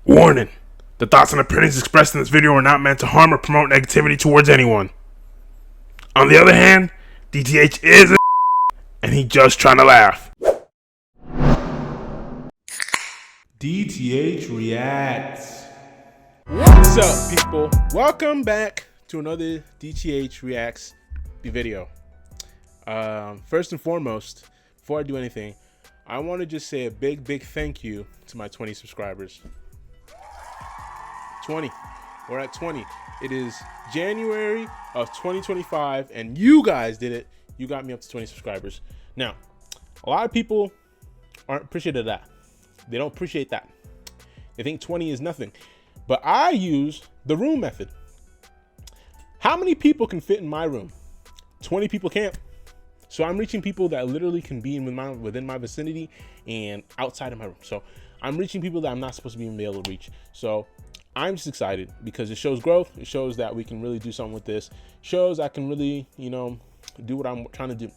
Warning: the thoughts and opinions expressed in this video are not meant to harm or promote negativity towards anyone. On the other hand, DTH is a and he just trying to laugh. DTH Reacts. What's up, people? Welcome back to another DTH Reacts video. First and foremost, before I do anything, I want to just say a big thank you to my 20 subscribers. 20. We're at 20. It is January of 2025, and you guys did it. You got me up to 20 subscribers. Now, a lot of people aren't appreciative of that. They don't appreciate that. They think 20 is nothing. But I use the room method. How many people can fit in my room? 20 people can't. So I'm reaching people that literally can be within my vicinity and outside of my room. So I'm reaching people that I'm not supposed to be able to reach. So I'm just excited because it shows growth. It shows that we can really do something with this. It shows I can really, do what I'm trying to do.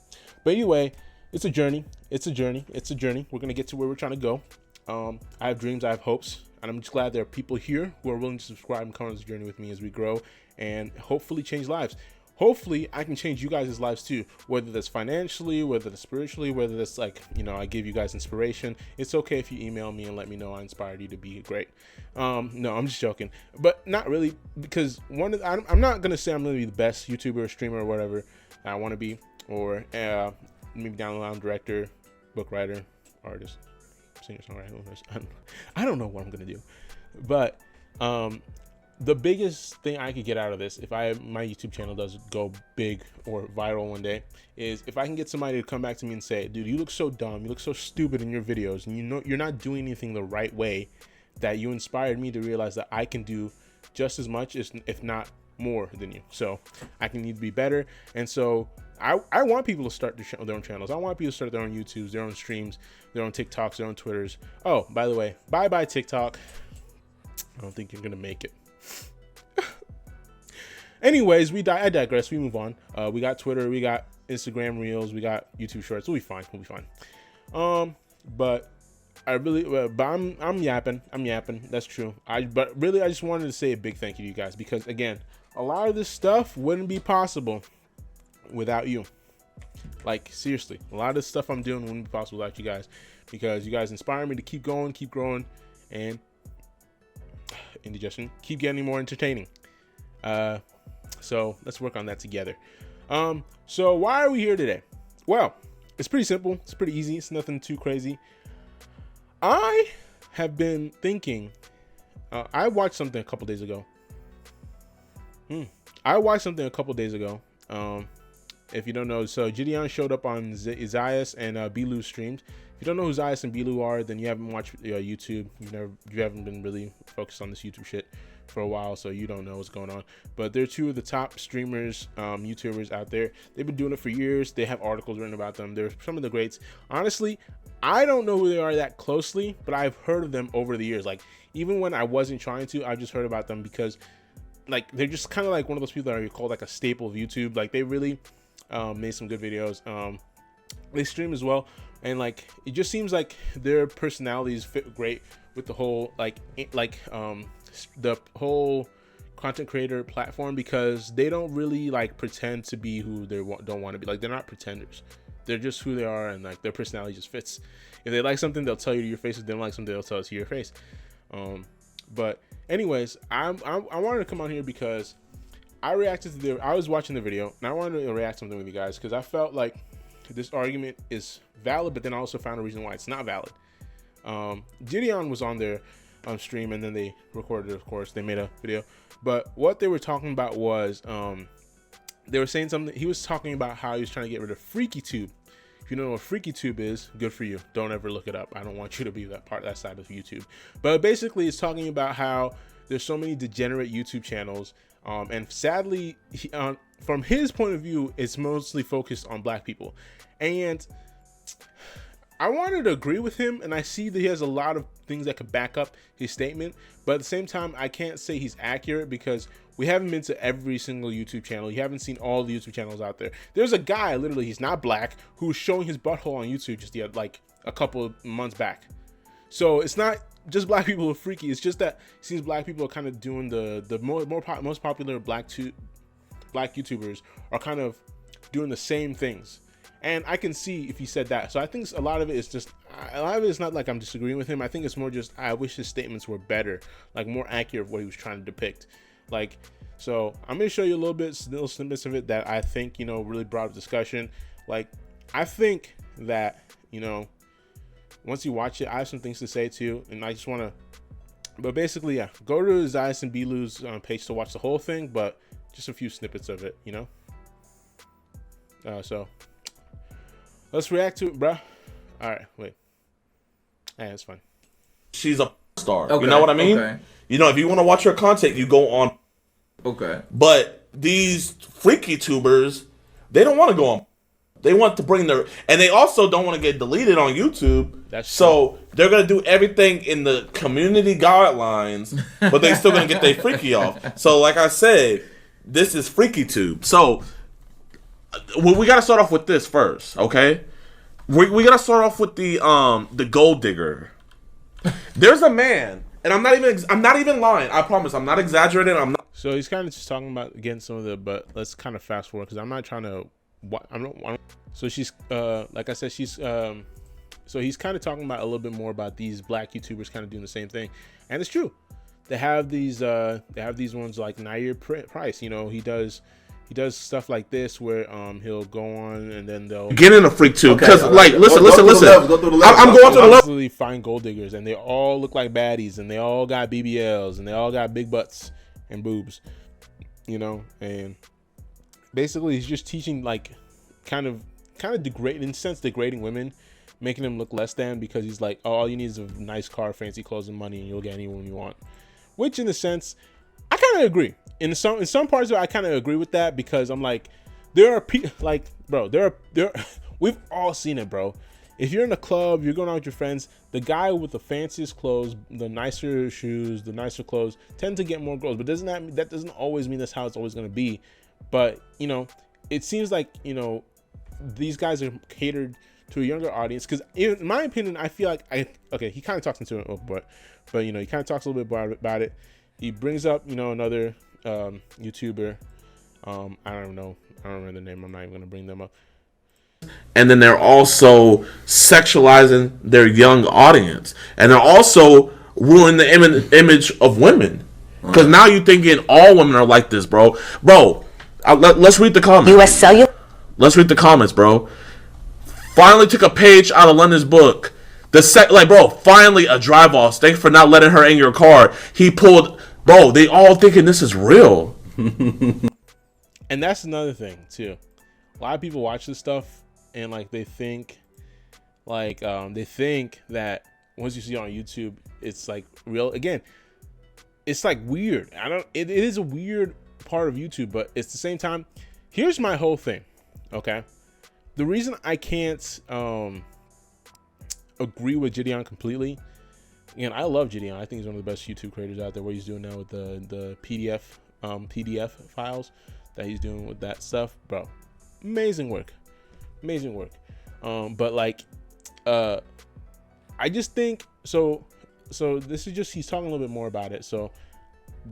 But anyway, it's a journey. It's a journey. It's a journey. We're going to get to where we're trying to go. I have dreams. I have hopes. And I'm just glad there are people here who are willing to subscribe and come on this journey with me as we grow and hopefully change lives. Hopefully I can change you guys' lives too, whether that's financially, whether that's spiritually, whether that's like, I give you guys inspiration. It's okay if you email me and let me know I inspired you to be great. No, I'm just joking, but not really, because I'm not going to say I'm going to be the best YouTuber or streamer or whatever I want to be, or maybe down the line director, book writer, artist, singer, songwriter. I don't know what I'm going to do, but, the biggest thing I could get out of this, if my YouTube channel does go big or viral one day, is if I can get somebody to come back to me and say, dude, you look so dumb, you look so stupid in your videos, and you're not doing anything the right way, that you inspired me to realize that I can do just as much, if not more than you. So I can need to be better. And so I want people to start their own channels. I want people to start their own YouTubes, their own streams, their own TikToks, their own Twitters. Oh, by the way, bye TikTok. I don't think you're gonna make it. Anyways, I digress. We move on. We got Twitter, we got Instagram Reels, we got YouTube Shorts. We'll be fine. We'll be fine. But I'm yapping. That's true. But really, I just wanted to say a big thank you to you guys, because again, a lot of this stuff wouldn't be possible without you. Like, seriously, a lot of this stuff I'm doing wouldn't be possible without you guys, because you guys inspire me to keep going, keep growing, and indigestion, keep getting more entertaining. So let's work on that together. So why are we here today? Well, it's pretty simple. It's pretty easy. It's nothing too crazy. I have been thinking, I watched something a couple days ago. If you don't know, so Jidion showed up on Zayas and Bilu's streams. If you don't know who Zayas and Bilu are, then you haven't watched YouTube. You haven't been really focused on this YouTube shit for a while, so you don't know what's going on. But they're two of the top streamers, YouTubers out there. They've been doing it for years. They have articles written about them. They're some of the greats. Honestly, I don't know who they are that closely, but I've heard of them over the years. Like, even when I wasn't trying to, I just heard about them because, like, they're just kind of like one of those people that are called like a staple of YouTube. Like, they really made some good videos. They stream as well, and like, it just seems like their personalities fit great with the whole the whole content creator platform, because they don't really like pretend to be who they don't want to be. Like, they're not pretenders. They're just who they are, and like their personality just fits. If they like something, they'll tell you to your face. If they don't like something, they'll tell it to your face. But anyways, I wanted to come on here because I was watching the video, and I wanted to react to something with you guys, because I felt like this argument is valid, but then I also found a reason why it's not valid. Jidion was on their stream, and then they recorded it, of course. They made a video, but what they were talking about was they were saying something. He was talking about how he was trying to get rid of FreakyTube. If you don't know what FreakyTube is, good for you. Don't ever look it up. I don't want you to be that side of YouTube. But basically, it's talking about how there's so many degenerate YouTube channels, and sadly, from his point of view, it's mostly focused on black people. And I wanted to agree with him, and I see that he has a lot of things that could back up his statement, but at the same time, I can't say he's accurate, because we haven't been to every single YouTube channel. You haven't seen all the YouTube channels out there. There's a guy, literally, he's not black, who's showing his butthole on YouTube just like a couple of months back. So it's not just black people are freaky. It's just that it seems black people are kind of doing the most popular black YouTubers are kind of doing the same things. And I can see if he said that. So I think a lot of it is not like I'm disagreeing with him. I think it's more just I wish his statements were better, like more accurate of what he was trying to depict. Like, so I'm gonna show you little snippets of it that I think, you know, really brought up discussion. Like, I think that, you know, once you watch it, I have some things to say too, and I just want to. But basically, yeah, go to Zias and Bilu's page to watch the whole thing, but just a few snippets of it, you know. So let's react to it, bruh. All right, wait. Yeah, it's fine. She's a star. Okay, you know what I mean? okay. You know, if you want to watch her content, you go on. Okay. But these freaky tubers, they don't want to go on. They want to bring their, and they also don't want to get deleted on YouTube. That's so they're gonna do everything in the community guidelines, but they still gonna get their freaky off. So, like I said, this is freaky tube. So we gotta start off with this first, okay? We gotta start off with the gold digger. There's a man, and I'm not even lying. I promise, I'm not exaggerating. I'm not. So he's kind of just talking about again some of the, but let's kind of fast forward because I'm not trying to. So she's like I said, she's so he's kind of talking about a little bit more about these black YouTubers kind of doing the same thing, and it's true. They have these ones like Nair Price. You know, he does stuff like this where he'll go on and then they'll Get in a freak tube because okay. listen. Go through the levels. I'm going to the level. absolutely find gold diggers, and they all look like baddies, and they all got BBLs, and they all got big butts and boobs, you know. And basically, he's just teaching like kind of degrading, in a sense, degrading women, making them look less than, because he's like, oh, all you need is a nice car, fancy clothes, and money, and you'll get anyone you want. Which, in a sense, I kind of agree. In some parts of it, I kind of agree with that, because I'm like, there are people like, bro, we've all seen it, bro. If you're in a club, you're going out with your friends, the guy with the fanciest clothes, the nicer shoes, the nicer clothes tend to get more girls. But that doesn't always mean that's how it's always going to be. But, you know, it seems like, you know, these guys are catered to a younger audience, because in my opinion, I feel like he kind of talks into it, but you know, he kind of talks a little bit about it. He brings up, you know, another YouTuber. I don't remember the name. I'm not even gonna bring them up. And then they're also sexualizing their young audience, and they're also ruining the image of women. Because now you're thinking all women are like this, bro. Let's read the comments. US Cellular. Let's read the comments, bro. Finally took a page out of London's book. Finally a drive-off. Thanks for not letting her in your car. He pulled, bro, they all thinking this is real. And that's another thing, too. A lot of people watch this stuff, and, like, they think that once you see it on YouTube, it's, like, real. Again, it's, like, weird. It is a weird part of YouTube, but at the same time, here's my whole thing, okay? The reason I can't agree with Jidion completely, again, I love Jidion. I think he's one of the best YouTube creators out there. What he's doing now with the PDF files that he's doing with that stuff, bro, amazing work. But like, I just think so. This is just, he's talking a little bit more about it. So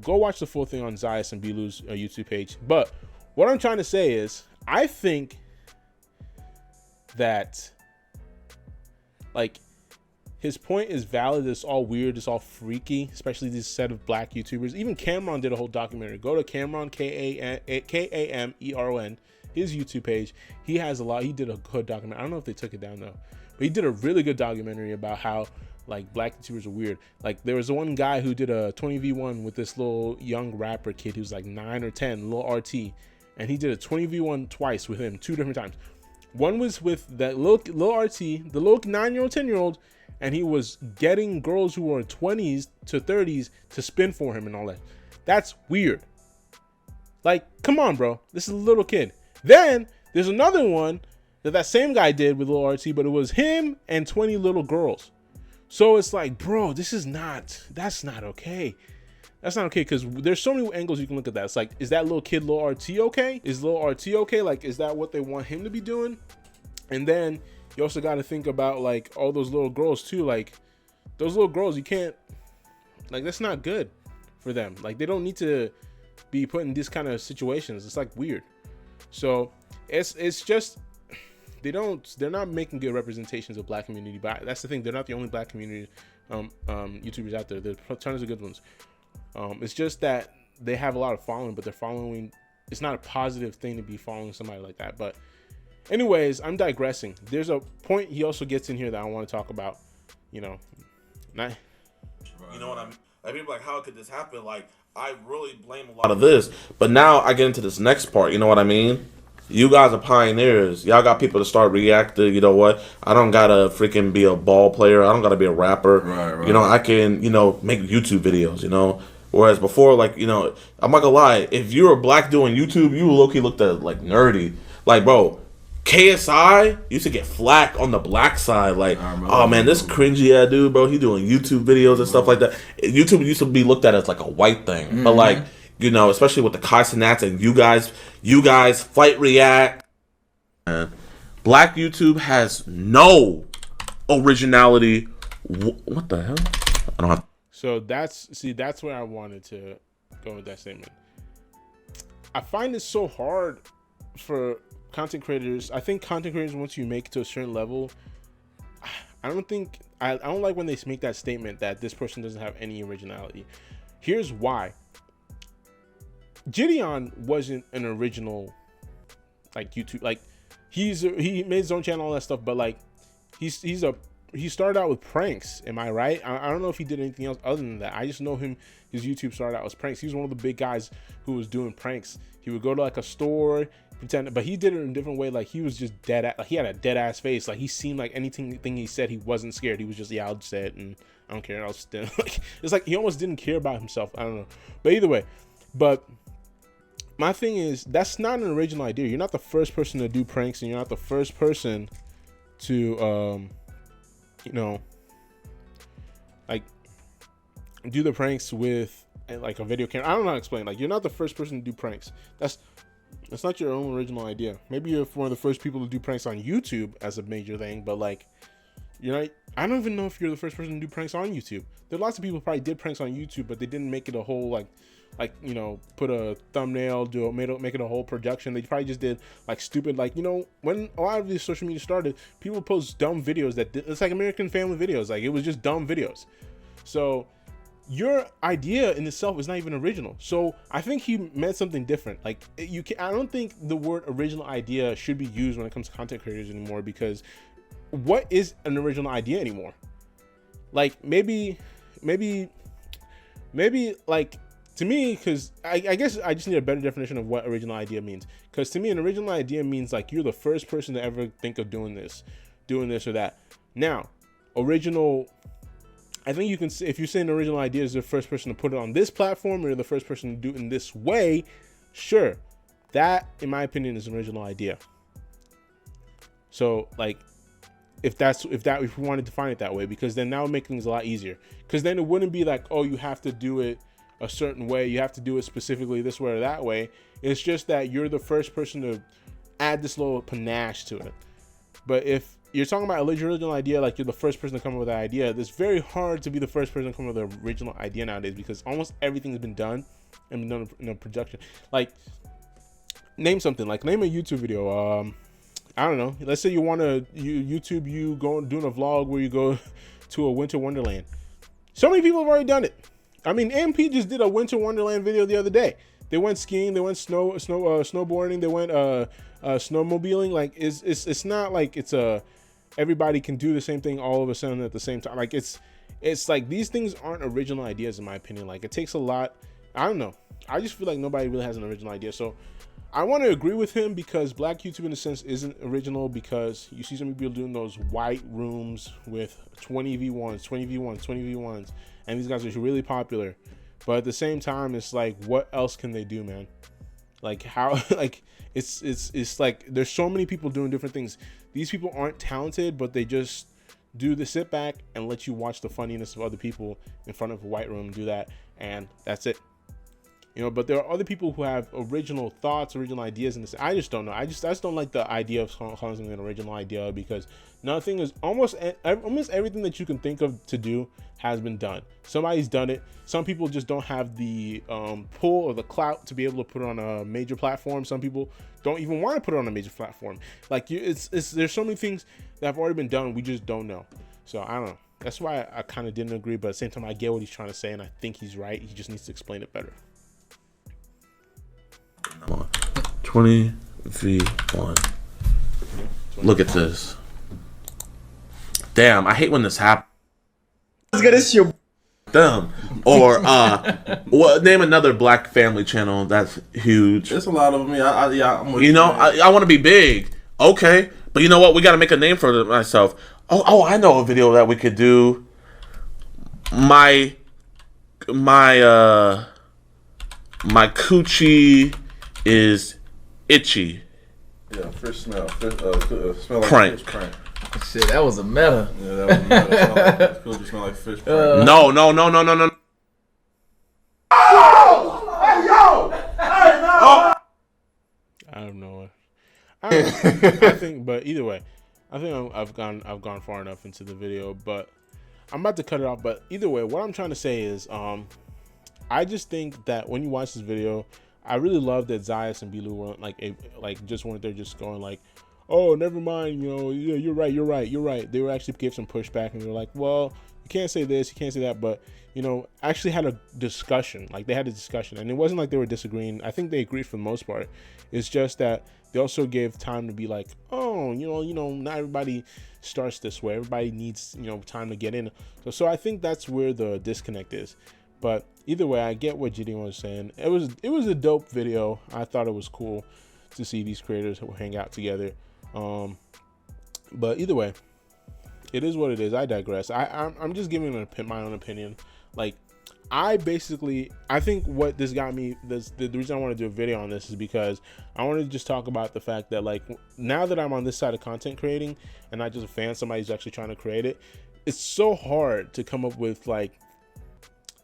go watch the full thing on Zias and Bilu's YouTube page. But what I'm trying to say is, I think that, like, his point is valid. It's all weird. It's all freaky, especially this set of black YouTubers. Even Cameron did a whole documentary. Go to Cameron, Kameron, his YouTube page. He has a lot. He did a good documentary. I don't know if they took it down though, but he did a really good documentary about how, like, black YouTubers are weird. Like, there was one guy who did a 20v1 with this little young rapper kid who's like 9 or 10, little RT, and he did a 20v1 twice with him, 2 different times. One was with that little RT, the little 9-year-old, 10-year-old, and he was getting girls who were 20s to 30s to spin for him and all that. That's weird. Like, come on, bro. This is a little kid. Then there's another one that same guy did with little RT, but it was him and 20 little girls. So it's like, bro, that's not okay. That's not okay, because there's so many angles you can look at that. It's like, is that little kid, little RT, okay? Is little RT okay? Like, is that what they want him to be doing? And then you also got to think about, like, all those little girls too. Like, those little girls, you can't Like, that's not good for them. Like, they don't need to be put in these kind of situations. It's like weird. So it's just they're not making good representations of black community. But that's the thing, they're not the only black community YouTubers out there. There's tons of good ones. It's just that they have a lot of following, but they're following, it's not a positive thing to be following somebody like that. But anyways, I'm digressing. There's a point he also gets in here that I want to talk about. You know what I mean? Like, people are like, how could this happen? Like, I really blame a lot of this, but now I get into this next part. You know what I mean? You guys are pioneers. Y'all got people to start reacting. You know what? I don't gotta freaking be a ball player. I don't gotta be a rapper. Right. You know, I can, make YouTube videos, Whereas before, like, I'm not gonna lie, if you were black doing YouTube, you low-key looked at like nerdy. Like, bro, KSI used to get flack on the black side. Like, oh man, this cringy ass dude, bro, he doing YouTube videos and stuff like that. YouTube used to be looked at as like a white thing. But like, especially with the Kai Cenats and you guys fight react. Black YouTube has no originality. What the hell? I don't have. So that's where I wanted to go with that statement. I find it so hard for content creators. I think content creators, once you make it to a certain level, I don't like when they make that statement that this person doesn't have any originality. Here's why. Jidion wasn't an original, like, YouTube, like, he made his own channel, all that stuff, but like he started out with pranks. Am I right? I don't know if he did anything else other than that. I just know his YouTube started out as pranks. He was one of the big guys who was doing pranks. He would go to like a store, pretend, but he did it in a different way. Like, he was just dead, like, he had a dead ass face. Like, he seemed like anything he said, he wasn't scared. He was just, yeah, I'll just say it and I don't care. I'll still like, it's like he almost didn't care about himself. I don't know, but either way. But my thing is, that's not an original idea. You're not the first person to do pranks, and you're not the first person to like, do the pranks with like a video camera. I don't know how to explain. Like, you're not the first person to do pranks. That's not your own original idea. Maybe you're one of the first people to do pranks on YouTube as a major thing, but like, you're not. I don't even know if you're the first person to do pranks on YouTube. There are lots of people who probably did pranks on YouTube, but they didn't make it a whole like put a thumbnail, make it a whole production. They probably just did like stupid, like, when a lot of these social media started, people post dumb videos it's like American Family videos. Like, it was just dumb videos. So your idea in itself is not even original. So I think he meant something different. Like, I don't think the word original idea should be used when it comes to content creators anymore, because what is an original idea anymore? Like, maybe like, to me, because I guess I just need a better definition of what original idea means. Because to me, an original idea means like you're the first person to ever think of doing this or that. Now, original, I think you can say, if you say an original idea is the first person to put it on this platform, or you're the first person to do it in this way, sure, that in my opinion is an original idea. So like, if we wanted to define it that way, because then that would make things a lot easier. Because then it wouldn't be like, oh, you have to do it a certain way, you have to do it specifically this way or that way. It's just that you're the first person to add this little panache to it. But if you're talking about original idea, like you're the first person to come up with that idea, it's very hard to be the first person to come up with an original idea nowadays, because almost everything's been done and been done in a production. Like, name something, like name a YouTube video. I don't know, let's say you want to you go doing a vlog where you go to a winter wonderland. So many people have already done it. I mean, MP just did a winter wonderland video the other day. They went skiing, they went snowboarding, they went snowmobiling. Like, it's not like it's everybody can do the same thing all of a sudden at the same time. Like, it's like, these things aren't original ideas in my opinion. Like, it takes a lot. I don't know, I just feel like nobody really has an original idea. So I want to agree with him, because black YouTube in a sense isn't original, because you see some people doing those white rooms with 20v1s, and these guys are really popular. But at the same time, it's like, what else can they do, man? Like, how, like, it's like, there's so many people doing different things. These people aren't talented, but they just do the sit back and let you watch the funniness of other people in front of a white room do that, and that's it. You know, but there are other people who have original thoughts, original ideas in this. I just don't know. I just don't like the idea of calling something an original idea, because nothing is almost everything that you can think of to do has been done. Somebody's done it. Some people just don't have the pull or the clout to be able to put it on a major platform. Some people don't even want to put it on a major platform. Like there's so many things that have already been done. We just don't know. So I don't know. That's why I kind of didn't agree. But at the same time, I get what he's trying to say, and I think he's right. He just needs to explain it better. 20v1. Look at this. Damn, I hate when this happens. Them. Or well, name another black family channel that's huge. There's a lot of them. I'm with You know, I want to be big. Okay, but you know what? We got to make a name for myself. Oh, I know a video that we could do. My coochie is itchy. Yeah, fish smell. Smell like Prank. fish prank. Shit, that was a meta. Yeah, that was meta. Coochie smell like fish prank. No. I don't know. I think, but either way, I think I've gone far enough into the video, but I'm about to cut it off. But either way, what I'm trying to say is, I just think that when you watch this video, I really love that Zayas and Bilu weren't just weren't there just going like, oh, never mind, you know, yeah, you're right. They were actually gave some pushback, and they were like, well, you can't say this, you can't say that, but you know, actually had a discussion. Like they had a discussion, and it wasn't like they were disagreeing. I think they agreed for the most part. It's just that they also gave time to be like, oh, you know, not everybody starts this way. Everybody needs, you know, time to get in. So I think that's where the disconnect is. But either way, I get what Jidion was saying. It was a dope video. I thought it was cool to see these creators hang out together. But either way, it is what it is. I digress. I'm just giving my own opinion. Like, I think what this got me, the reason I want to do a video on this is because I wanted to just talk about the fact that, like, now that I'm on this side of content creating and not just a fan, somebody who's actually trying to create it, it's so hard to come up with, like,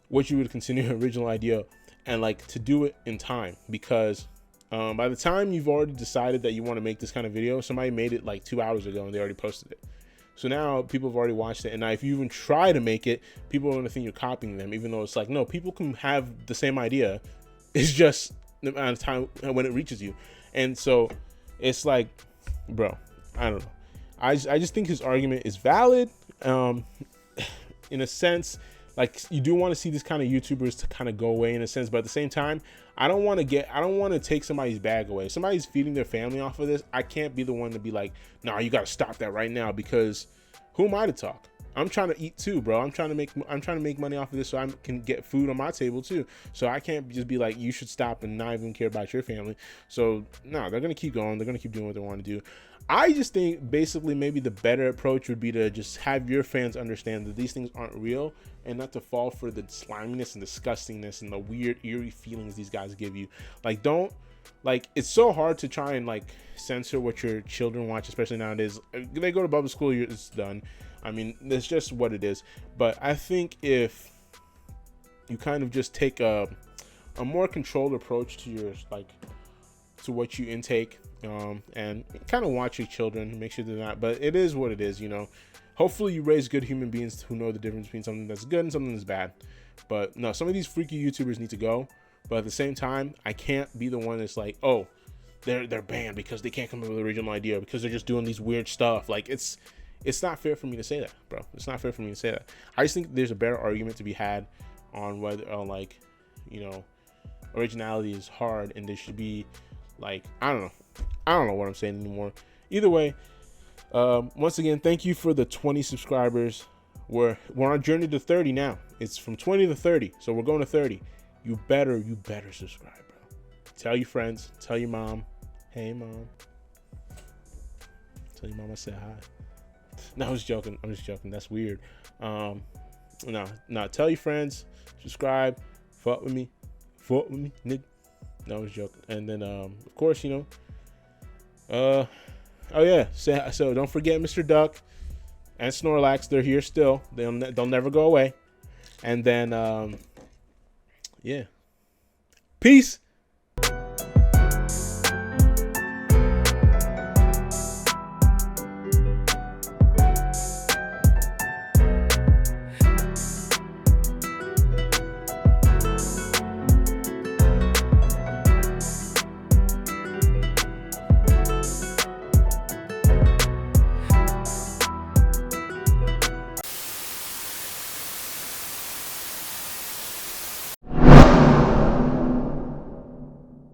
what you would consider an original idea and, like, to do it in time, because by the time you've already decided that you want to make this kind of video, somebody made it like 2 hours ago and they already posted it. So now people have already watched it, and now if you even try to make it, people are going to think you're copying them, even though it's like, no, people can have the same idea. It's just the amount of time when it reaches you. And so it's like, bro, I don't know. I just think his argument is valid, in a sense. Like, you do want to see this kind of YouTubers to kind of go away in a sense, but at the same time, I don't want to take somebody's bag away. If somebody's feeding their family off of this, I can't be the one to be like, nah, you got to stop that right now, because who am I to talk? I'm trying to eat too, bro. I'm trying to make money off of this so I can get food on my table too. So I can't just be like, you should stop and not even care about your family. So no, they're going to keep going. They're going to keep doing what they want to do. I just think basically maybe the better approach would be to just have your fans understand that these things aren't real, and not to fall for the sliminess and disgustingness and the weird, eerie feelings these guys give you. Like, it's so hard to try and, like, censor what your children watch, especially nowadays. They go to public school, it's done. I mean, that's just what it is. But I think if you kind of just take a more controlled approach to your, like, to what you intake, and kind of watch your children, make sure they're not, but it is what it is, you know. Hopefully you raise good human beings who know the difference between something that's good and something that's bad. But no, some of these freaky YouTubers need to go. But at the same time, I can't be the one that's like, oh, they're banned because they can't come up with an original idea, because they're just doing these weird stuff. Like, it's not fair for me to say that, bro. It's not fair for me to say that. I just think there's a better argument to be had on whether, like, you know, originality is hard, and there should be, like, I don't know what I'm saying anymore. Either way, once again, thank you for the 20 subscribers. We're on a journey to 30 now. It's from 20 to 30, so we're going to 30. You better subscribe, bro. Tell your friends, tell your mom, hey mom, tell your mom I said hi. No, I'm just joking. That's weird. No, tell your friends, subscribe, fuck with me, nigga. No, I was joking. And then, of course, you know, oh yeah, so don't forget Mr. Duck and Snorlax. They're here still. They'll never go away. And then, yeah, Peace.